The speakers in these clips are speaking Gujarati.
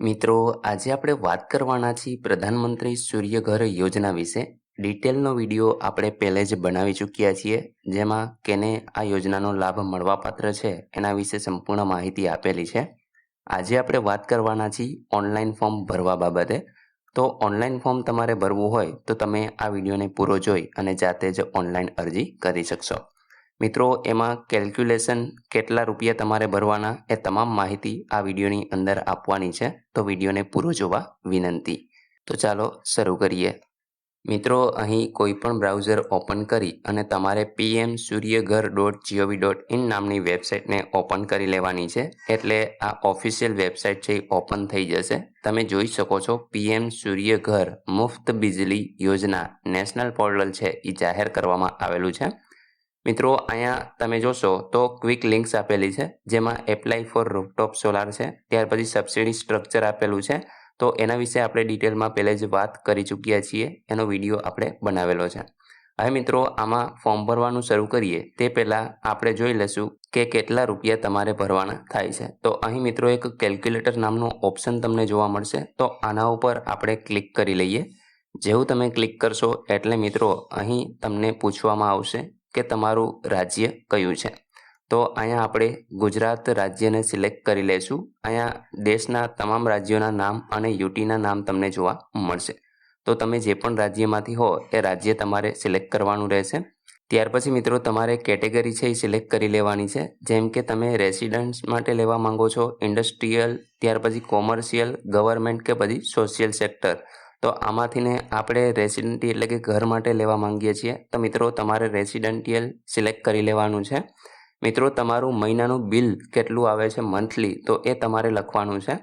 મિત્રો, આજે આપણે વાત કરવાના છીએ પ્રધાનમંત્રી સૂર્યઘર યોજના વિશે. ડિટેલનો વિડીયો આપણે પહેલે જ બનાવી ચૂક્યા છીએ, જેમાં કેને આ યોજનાનો લાભ મળવાપાત્ર છે એના વિશે સંપૂર્ણ માહિતી આપેલી છે. આજે આપણે વાત કરવાના છીએ ઓનલાઈન ફોર્મ ભરવા બાબતે. તો ઓનલાઈન ફોર્મ તમારે ભરવું હોય તો તમે આ વિડીયોને પૂરો જોઈ અને જાતે જ ઓનલાઈન અરજી કરી શકશો. મિત્રો, એમાં કેલ્ક્યુલેશન કેટલા રૂપિયા તમારે ભરવાના એ તમામ માહિતી આ વિડીયોની અંદર આપવાની છે, તો વિડીયોને પૂરો જોવા વિનંતી. તો ચાલો શરૂ કરીએ. મિત્રો, અહીં કોઈ પણ બ્રાઉઝર ઓપન કરી અને તમારે pmsuryaghar.gov.in નામની વેબસાઇટને ઓપન કરી લેવાની છે. એટલે આ ઓફિશિયલ વેબસાઇટ છે એ ઓપન થઈ જશે. તમે જોઈ શકો છો પીએમ સૂર્યઘર મુફ્ત બિજલી યોજના નેશનલ પોર્ટલ છે એ જાહેર કરવામાં આવેલું છે. મિત્રો, અહીંયા તમે જોશો તો ક્વિક લિંક્સ આપેલી છે, જેમાં એપ્લાય ફોર રૂફટોપ સોલાર છે. ત્યાર પછી સબસિડી સ્ટ્રક્ચર આપેલું છે. તો એના વિશે આપણે ડિટેલમાં પહેલે જ વાત કરી ચૂક્યા છીએ. એનો વિડીયો આપણે બનાવેલો છે. હવે મિત્રો, આમાં ફોર્મ ભરવાનું શરૂ કરીએ તે પહેલાં આપણે જોઈ લઈશું કે કેટલા રૂપિયા તમારે ભરવાના થાય છે. તો અહીં મિત્રો એક કેલ્ક્યુલેટર નામનો ઓપ્શન તમને જોવા મળશે. તો આના ઉપર આપણે ક્લિક કરી લઈએ. જેવું તમે ક્લિક કરશો એટલે મિત્રો અહીં તમને પૂછવામાં આવશે કે તમારું રાજ્ય કયું છે. તો અહીંયા આપણે ગુજરાત રાજ્યને સિલેક્ટ કરી લઈશું. અહીંયા દેશના તમામ રાજ્યોના નામ અને યુટીના નામ તમને જોવા મળશે. તો તમે જે પણ રાજ્યમાંથી હો એ રાજ્ય તમારે સિલેક્ટ કરવાનું રહેશે. ત્યાર પછી મિત્રો તમારે કેટેગરી છે એ સિલેક્ટ કરી લેવાની છે. જેમ કે તમે રેસિડન્ટ્સ માટે લેવા માંગો છો, ઇન્ડસ્ટ્રીયલ, ત્યાર પછી કોમર્શિયલ, ગવર્મેન્ટ કે પછી સોશિયલ સેક્ટર. તો આમાંથીને આપણે રેસિડેન્ટી એટલે કે ઘર માટે લેવા માંગીએ છીએ. તો મિત્રો તમારે રેસિડેન્ટિયલ સિલેક્ટ કરી લેવાનું છે. મિત્રો, તમારું મહિનાનું બિલ કેટલું આવે છે મંથલી, તો એ તમારે લખવાનું છે.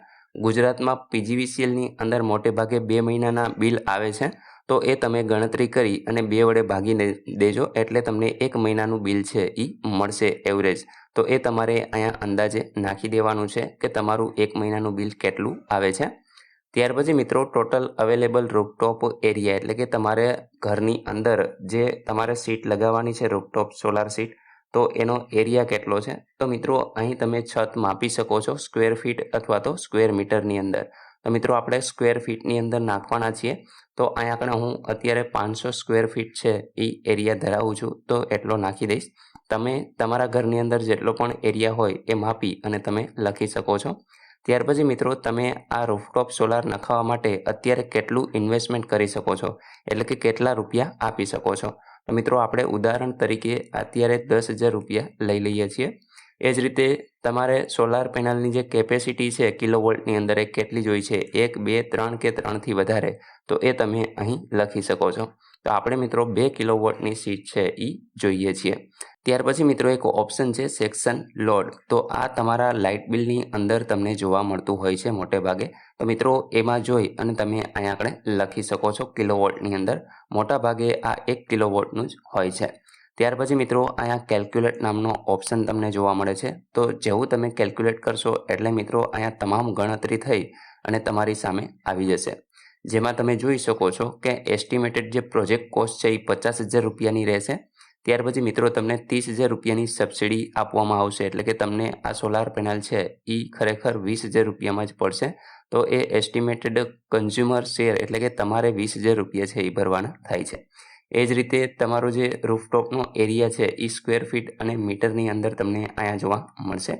ગુજરાતમાં પીજીવીસીએલની અંદર મોટે ભાગે 2 મહિનાના બિલ આવે છે. તો એ તમે ગણતરી કરી અને 2 વડે ભાગી દેજો એટલે તમને 1 મહિનાનું બિલ છે એ મળશે એવરેજ. તો એ તમારે અહીંયા અંદાજે નાખી દેવાનું છે કે તમારું 1 મહિનાનું બિલ કેટલું આવે છે. ત્યાર પછી મિત્રો ટોટલ અવેલેબલ રૂફટોપ એરિયા એટલે કે તમારે ઘરની અંદર જે તમારે સીટ લગાવવાની છે રૂફટોપ સોલાર સીટ, તો એનો એરિયા કેટલો છે. તો મિત્રો અહીં તમે છત માપી શકો છો સ્ક્વેર ફીટ અથવા તો સ્ક્વેર મીટરની અંદર. તો મિત્રો આપણે સ્ક્વેર ફીટની અંદર નાખવાના છીએ. તો અહીંયા આગળ હું અત્યારે 500 સ્ક્વેર ફીટ છે એ એરિયા ધરાવું છું, તો એટલો નાખી દઈશ. તમે તમારા ઘરની અંદર જેટલો પણ એરિયા હોય એ માપી અને તમે લખી શકો છો. ત્યાર પછી મિત્રો તમે આ રૂફટોપ સોલાર નખાવવા માટે અત્યારે કેટલું ઇન્વેસ્ટમેન્ટ કરી શકો છો, એટલે કે કેટલા રૂપિયા આપી શકો છો. તો મિત્રો આપણે ઉદાહરણ તરીકે અત્યારે 10,000 રૂપિયા લઈ લઈએ છીએ. એ જ રીતે તમારે સોલાર પેનલની જે કેપેસિટી છે કિલોવોલ્ટની અંદર એ કેટલી જોઈ છે, 1, 2, 3 કે 3થી વધારે, તો એ તમે અહીં લખી શકો છો. તો આપણે મિત્રો 2 કિલોવોટની સીટ છે એ જોઈએ છીએ. ત્યાર પછી મિત્રો એક ઓપ્શન છે સેક્શન લોડ. તો આ તમારા લાઇટ બિલની અંદર તમને જોવા મળતું હોય છે મોટે ભાગે. તો મિત્રો એમાં જોઈ અને તમે અહીંયા આગળ લખી શકો છો કિલોવોટની અંદર. મોટા ભાગે આ 1 કિલોવોટનું જ હોય છે. ત્યાર પછી મિત્રો અહીંયા કેલ્ક્યુલેટ નામનો ઓપ્શન તમને જોવા મળે છે. તો જેવું તમે કેલ્ક્યુલેટ કરશો એટલે મિત્રો અહીંયા તમામ ગણતરી થઈ અને તમારી સામે આવી જશે. જેમાં તમે જોઈ શકો છો કે એસ્ટિમેટેડ જે પ્રોજેક્ટ કોસ્ટ છે એ 50,000 રૂપિયાની રહેશે. ત્યાર પછી મિત્રો તમને 30,000 રૂપિયાની સબસિડી આપવામાં આવશે, એટલે કે તમને આ સોલાર પેનલ છે એ ખરેખર 20,000 રૂપિયામાં જ પડશે. તો એ એસ્ટિમેટેડ કન્ઝ્યુમર શેર એટલે કે તમારે 20,000 રૂપિયા છે એ ભરવાના થાય છે. એ જ રીતે તમારો જે રૂફટોપનો એરિયા છે એ સ્ક્વેર ફીટ અને મીટરની અંદર તમને અહીંયા જોવા મળશે.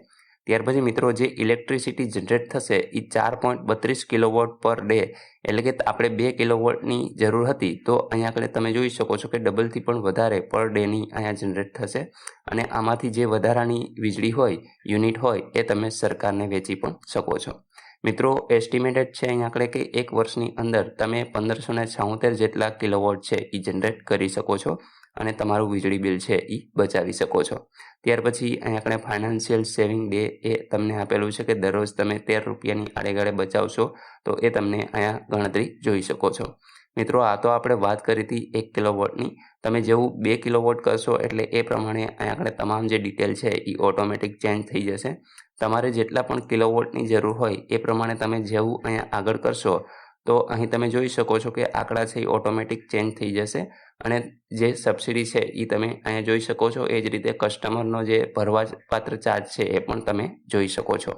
ત્યાર પછી મિત્રો જે ઇલેક્ટ્રિસિટી જનરેટ થશે એ 4.32 કિલોવોટ પર ડે, એટલે કે આપણે 2 કિલોવોટની જરૂર હતી, તો અહીંયા આગળ તમે જોઈ શકો છો કે ડબલથી પણ વધારે પર ડેની અહીંયા જનરેટ થશે. અને આમાંથી જે વધારાની વીજળી હોય, યુનિટ હોય, એ તમે સરકારને વેચી પણ શકો છો. મિત્રો એસ્ટિમેટેડ છે અહીંયા આગળ કે 1 વર્ષની અંદર તમે 1576 જેટલા કિલોવોટ છે એ જનરેટ કરી શકો છો અને તમારું વીજળી બિલ છે એ બચાવી શકો છો. ત્યાર પછી અહીંયા આપણે ફાઇનાન્શિયલ સેવિંગ ડે એ તમને આપેલું છે કે દરરોજ તમે 13 રૂપિયાની આડેગાળે બચાવશો, તો એ તમને અહીંયા ગણતરી જોઈ શકો છો. મિત્રો આ તો આપણે વાત કરી હતી 1 કિલોવોટની. તમે જેવું 2 કિલોવોટ કરશો એટલે એ પ્રમાણે અહીંયા આપણે તમામ જે ડિટેલ છે એ ઓટોમેટિક ચેન્જ થઈ જશે. તમારે જેટલા પણ કિલોવોટની જરૂર હોય એ પ્રમાણે તમે જેવું અહીંયા આગળ કરશો તો અહીં તમે જોઈ શકો છો કે આંકડા છે એ ઓટોમેટિક ચેન્જ થઈ જશે. અને જે સબસિડી છે એ તમે અહીંયા જોઈ શકો છો. એ જ રીતે કસ્ટમરનો જે ભરવા પાત્ર ચાર્જ છે એ પણ તમે જોઈ શકો છો.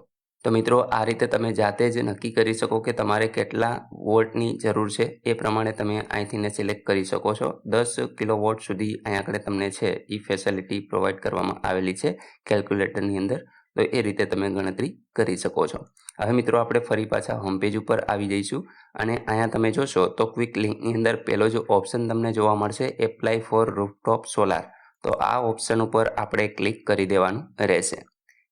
તો મિત્રો આ રીતે તમે જાતે જ નક્કી કરી શકો કે તમારે કેટલા વોટની જરૂર છે એ પ્રમાણે તમે અહીંથી સિલેક્ટ કરી શકો છો. 10 કિલોવોટ સુધી અહીં આગળ તમને છે એ ફેસિલિટી પ્રોવાઈડ કરવામાં આવેલી છે કેલ્ક્યુલેટરની અંદર. તો એ રીતે તમે ગણતરી કરી શકો છો. હવે મિત્રો આપણે ફરી પાછા હોમ પેજ ઉપર આવી જઈશું અને અહીંયા તમે જોશો તો ક્વિક લિંકની અંદર પહેલો જ ઓપ્શન તમને જોવા મળશે એપ્લાય ફોર રૂફટોપ સોલાર. તો આ ઓપ્શન ઉપર આપણે ક્લિક કરી દેવાનું રહેશે.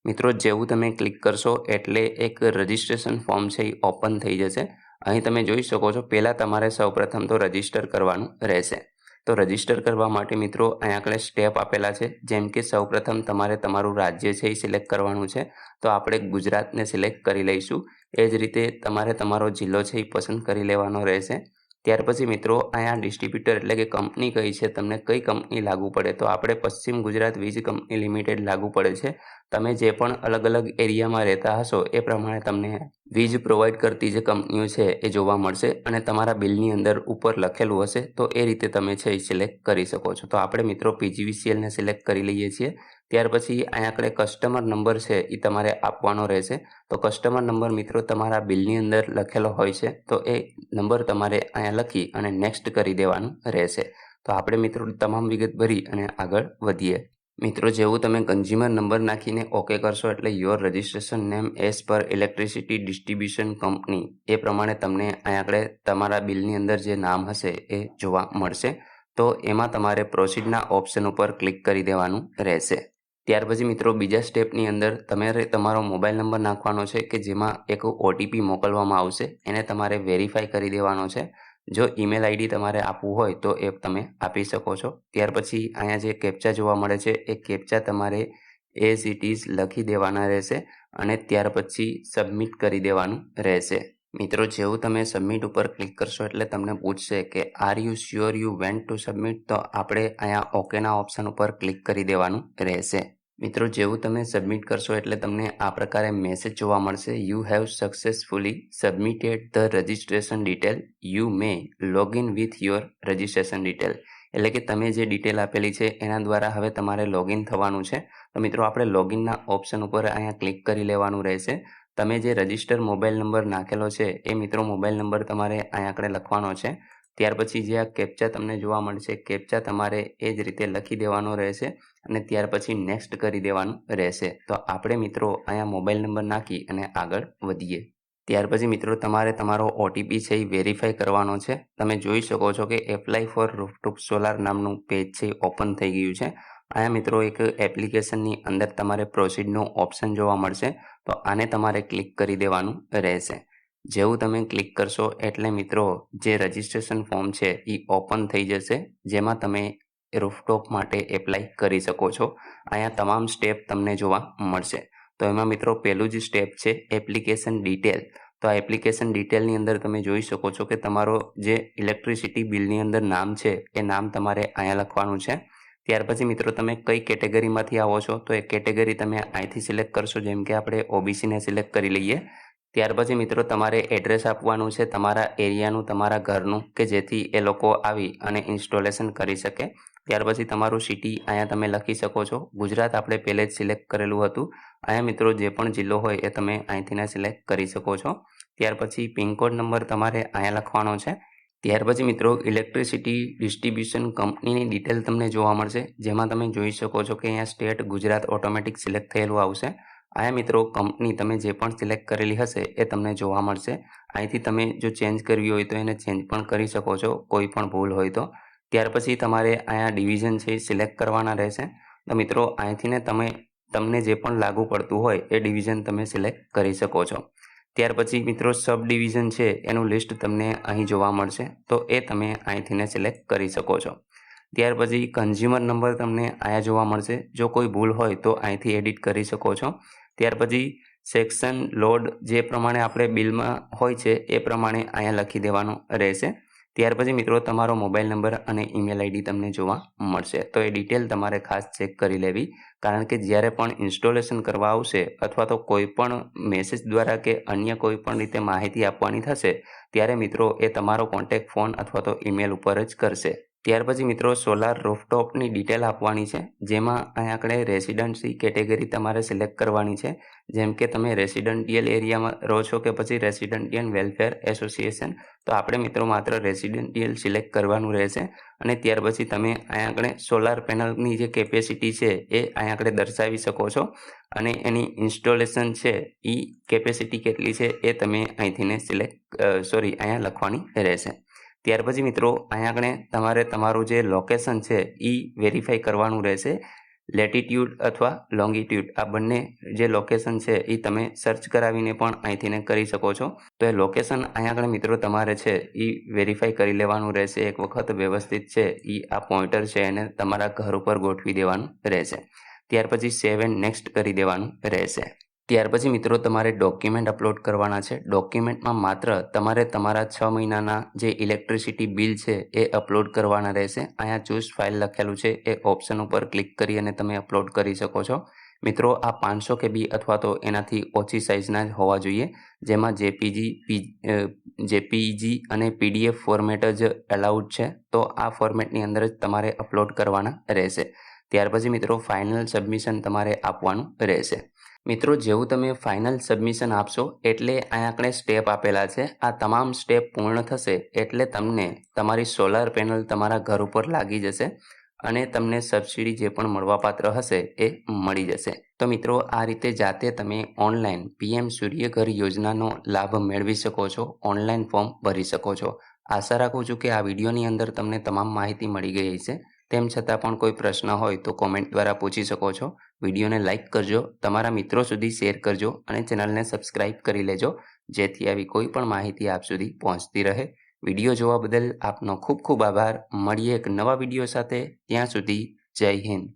મિત્રો જેવું તમે ક્લિક કરશો એટલે એક રજિસ્ટ્રેશન ફોર્મ છે એ ઓપન થઈ જશે. અહીં તમે જોઈ શકો છો પહેલાં તમારે સૌપ્રથમ તો રજિસ્ટર કરવાનું રહેશે. તો રજિસ્ટર કરવા માટે મિત્રો અહીંયા આગળ સ્ટેપ આપેલા છે. જેમ કે સૌપ્રથમ તમારે તમારું રાજ્ય છે એ સિલેક્ટ કરવાનું છે. તો આપણે ગુજરાતને સિલેક્ટ કરી લઈશું. એ જ રીતે તમારે તમારો જિલ્લો છે એ પસંદ કરી લેવાનો રહેશે. ત્યાર પછી મિત્રો અહીંયા ડિસ્ટ્રીબ્યુટર એટલે કે કંપની કઈ છે, તમને કઈ કંપની લાગુ પડે, તો આપણે પશ્ચિમ ગુજરાત વીજ કંપની લિમિટેડ લાગુ પડે છે. તમે જે પણ અલગ અલગ એરિયામાં રહેતા હશો એ પ્રમાણે તમને વીજ પ્રોવાઈડ કરતી જે કંપનીઓ છે એ જોવા મળશે અને તમારા બિલની અંદર ઉપર લખેલું હશે તો એ રીતે તમે છે એ સિલેક્ટ કરી શકો છો. તો આપણે મિત્રો PGVCLને સિલેક્ટ કરી લઈએ છીએ. ત્યાર પછી અહીંયા આપણે કસ્ટમર નંબર છે એ તમારે આપવાનો રહેશે. તો કસ્ટમર નંબર મિત્રો તમારા બિલની અંદર લખેલો હોય છે તો એ નંબર તમારે અહીંયા લખી અને નેક્સ્ટ કરી દેવાનું રહેશે. તો આપણે મિત્રો તમામ વિગત ભરી અને આગળ વધીએ. મિત્રો જેવું તમે કન્ઝ્યુમર નંબર નાખીને ઓકે કરશો એટલે યોર રજિસ્ટ્રેશન નેમ એઝ પર ઇલેક્ટ્રિસિટી ડિસ્ટ્રીબ્યુશન કંપની એ પ્રમાણે તમને અહીંયા આગળ તમારા બિલની અંદર જે નામ હશે એ જોવા મળશે. તો એમાં તમારે પ્રોસીડના ઓપ્શન ઉપર ક્લિક કરી દેવાનું રહેશે. ત્યાર પછી મિત્રો બીજા સ્ટેપની અંદર તમારે તમારો મોબાઈલ નંબર નાખવાનો છે કે જેમાં એક OTP મોકલવામાં આવશે. એને તમારે વેરીફાઈ કરી દેવાનો છે. જો ઈમેલ આઈડી તમારે આપવું હોય તો એ તમે આપી શકો છો. ત્યાર પછી અહીંયા જે કેપ્ચા જોવા મળે છે એ કેપ્ચા તમારે એઝ ઇટ ઇઝ લખી દેવાના રહેશે અને ત્યાર પછી સબમિટ કરી દેવાનું રહેશે. મિત્રો જેવું તમે સબમિટ ઉપર ક્લિક કરશો એટલે તમને પૂછશે કે are you sure you went to submit. તો આપણે અહીંયા ઓકેના ઓપ્શન ઉપર ક્લિક કરી દેવાનું રહેશે. મિત્રો જેવું તમે સબમિટ કરશો એટલે તમને આ પ્રકારે મેસેજ જોવા મળશે you have successfully submitted the registration detail, you may login with your registration detail. એટલે કે તમે જે ડિટેલ આપેલી છે એના દ્વારા હવે તમારે લોગિન થવાનું છે. તો મિત્રો આપણે લોગિનના ઓપ્શન ઉપર અહીંયા ક્લિક કરી લેવાનું રહેશે. તમે જે રજિસ્ટર મોબાઈલ નંબર નાખેલો છે એ મિત્રો મોબાઈલ નંબર તમારે અહીંયા આગળ લખવાનો છે. ત્યાર પછી જે આ કેપ્ચા તમને જોવા મળશે કેપ્ચા તમારે એ જ રીતે લખી દેવાનો રહેશે અને ત્યાર પછી નેક્સ્ટ કરી દેવાનું રહેશે. તો આપણે મિત્રો અહીંયા મોબાઈલ નંબર નાખી અને આગળ વધીએ. ત્યાર પછી મિત્રો તમારે તમારો OTP છે એ વેરીફાઈ કરવાનો છે. તમે જોઈ શકો છો કે એપ્લાય ફોર રૂફટોપ સોલાર નામનું પેજ છે ઓપન થઈ ગયું છે. અહીંયા મિત્રો એક એપ્લિકેશનની અંદર તમારે પ્રોસીડનું ઓપ્શન જોવા મળશે. તો આને તમારે ક્લિક કરી દેવાનું રહેશે. જેવું તમે ક્લિક કરશો એટલે મિત્રો જે રજિસ્ટ્રેશન ફોર્મ છે એ ઓપન થઈ જશે જેમાં તમે રૂફટોપ માટે એપ્લાય કરી શકો છો. અહીંયા તમામ સ્ટેપ તમને જોવા મળશે. તો એમાં મિત્રો પહેલું જ સ્ટેપ છે એપ્લિકેશન ડિટેલ. તો આ એપ્લિકેશન ડિટેલની અંદર તમે જોઈ શકો છો કે તમારો જે ઇલેક્ટ્રિસિટી બિલની અંદર નામ છે એ નામ તમારે અહીંયા લખવાનું છે. ત્યાર પછી મિત્રો તમે કઈ કેટેગરીમાંથી આવો છો તો એ કેટેગરી તમે અહીંથી સિલેક્ટ કરશો. જેમ કે આપણે OBCને સિલેક્ટ કરી લઈએ. ત્યાર પછી મિત્રો તમારે એડ્રેસ આપવાનું છે તમારા એરિયાનું, તમારા ઘરનું, કે જેથી એ લોકો આવી અને ઇન્સ્ટોલેશન કરી શકે. ત્યાર પછી તમારું સિટી અહીંયા તમે લખી શકો છો. ગુજરાત આપણે પહેલે જ સિલેક્ટ કરેલું હતું. અહીંયા મિત્રો જે પણ જિલ્લો હોય એ તમે અહીંથી સિલેક્ટ કરી શકો છો. ત્યાર પછી પિનકોડ નંબર તમારે અહીંયા લખવાનો છે. ત્યાર પછી મિત્રો ઇલેક્ટ્રિસિટી ડિસ્ટ્રીબ્યુશન કંપનીની ડિટેલ તમને જોવા મળશે જેમાં તમે જોઈ શકો છો કે અહીંયા સ્ટેટ ગુજરાત ઓટોમેટિક સિલેક્ટ થયેલું આવશે. અહીંયા મિત્રો કંપની તમે જે પણ સિલેક્ટ કરેલી હશે એ તમને જોવા મળશે. અહીંથી તમે જો ચેન્જ કરવી હોય તો એને ચેન્જ પણ કરી શકો છો કોઈ પણ ભૂલ હોય તો. ત્યાર પછી તમારે અહીંયા ડિવિઝન છે એ સિલેક્ટ કરવાના રહેશે. તો મિત્રો અહીંથી તમને જે પણ લાગુ પડતું હોય એ ડિવિઝન તમે સિલેક્ટ કરી શકો છો. ત્યાર પછી મિત્રો સબ ડિવિઝન છે એનું લિસ્ટ તમને અહીં જોવા મળશે તો એ તમે અહીંથી સિલેક્ટ કરી શકો છો. ત્યાર પછી કન્ઝ્યુમર નંબર તમને અહીંયા જોવા મળશે. જો કોઈ ભૂલ હોય તો અહીંથી એડિટ કરી શકો છો. ત્યાર પછી સેક્શન લોડ જે પ્રમાણે આપણે બિલમાં હોય છે એ પ્રમાણે અહીંયા લખી દેવાનું રહેશે. ત્યાર પછી મિત્રો તમારો મોબાઈલ નંબર અને ઈમેલ આઈડી તમને જોવા મળશે. તો એ ડિટેલ તમારે ખાસ ચેક કરી લેવી, કારણ કે જ્યારે પણ ઇન્સ્ટોલેશન કરવા આવશે અથવા તો કોઈ પણ મેસેજ દ્વારા કે અન્ય કોઈ પણ રીતે માહિતી આપવાની થશે ત્યારે મિત્રો એ તમારો કોન્ટેક્ટ ફોન અથવા તો ઈમેલ ઉપર જ કરશે. ત્યાર પછી મિત્રો સોલાર રૂફટોપની ડિટેલ આપવાની છે, જેમાં અહીં આપણે રેસિડન્સી કેટેગરી તમારે સિલેક્ટ કરવાની છે. જેમ કે તમે રેસિડેન્ટિયલ એરિયામાં રહો છો કે પછી રેસિડેન્ટિયલ વેલફેર એસોસિએશન, તો આપણે મિત્રો માત્ર રેસિડેન્ટિયલ સિલેક્ટ કરવાનું રહેશે. અને ત્યાર પછી તમે અહીં આગળ સોલાર પેનલની જે કેપેસિટી છે એ અહીં આગળ દર્શાવી શકો છો, અને એની ઇન્સ્ટોલેશન છે એ કેપેસિટી કેટલી છે એ તમે અહીંથી અહીંયા લખવાની રહેશે. ત્યાર પછી મિત્રો અહીંયા આગળ તમારે તમારું જે લોકેશન છે એ વેરીફાઈ કરવાનું રહેશે. લેટિટ્યૂડ અથવા લોંગિટ્યૂડ આ બંને જે લોકેશન છે એ તમે સર્ચ કરાવીને પણ અહીંથી કરી શકો છો. તો એ લોકેશન અહીંયા આગળ મિત્રો તમારે છે એ વેરીફાઈ કરી લેવાનું રહેશે. એક વખત વ્યવસ્થિત છે એ આ પોઈન્ટર છે એને તમારા ઘર ઉપર ગોઠવી દેવાનું રહેશે. ત્યાર પછી સેવ એન્ડ નેક્સ્ટ કરી દેવાનું રહેશે. ત્યાર પછી મિત્રો તમારે ડોક્યુમેન્ટ અપલોડ કરવાના છે. ડોક્યુમેન્ટમાં માત્ર તમારે તમારા 6 મહિનાના જે ઇલેક્ટ્રિસિટી બિલ છે એ અપલોડ કરવાના રહેશે. અહીંયા ચૂઝ ફાઇલ લખેલું છે એ ઓપ્શન ઉપર ક્લિક કરી અને તમે અપલોડ કરી શકો છો. મિત્રો આ 500 KB અથવા તો એનાથી ઓછી સાઇઝના જ હોવા જોઈએ, જેમાં જેપીજી અને PDF ફોર્મેટ જ એલાઉડ છે. તો આ ફોર્મેટની અંદર જ તમારે અપલોડ કરવાના રહેશે. ત્યાર પછી મિત્રો ફાઇનલ સબમિશન તમારે આપવાનું રહેશે. મિત્રો જેવું તમે ફાઇનલ સબમિશન આપશો એટલે અહીંયા આપણે સ્ટેપ આપેલા છે. આ તમામ સ્ટેપ પૂર્ણ થશે એટલે તમને તમારી સોલાર પેનલ તમારા ઘર ઉપર લાગી જશે અને તમને સબસિડી જે પણ મળવાપાત્ર હશે એ મળી જશે. તો મિત્રો આ રીતે જાતે તમે ઓનલાઈન PM સૂર્યઘર યોજનાનો લાભ મેળવી શકો છો, ઓનલાઈન ફોર્મ ભરી શકો છો. આશા રાખું છું કે આ વિડીયોની અંદર તમને તમામ માહિતી મળી ગઈ હશે. તેમ છતાં પણ કોઈ પ્રશ્ન હોય તો કોમેન્ટ દ્વારા પૂછી શકો છો. વિડીયોને લાઇક કરજો, તમારા મિત્રો સુધી શેર કરજો અને ચેનલને સબસ્ક્રાઇબ કરી લેજો, જેથી આવી કોઈ પણ માહિતી આપ સુધી પહોંચતી રહે. વિડીયો જોવા બદલ આપનો ખૂબ ખૂબ આભાર. મળીએ એક નવા વિડીયો સાથે. ત્યાં સુધી જય હિન્દ.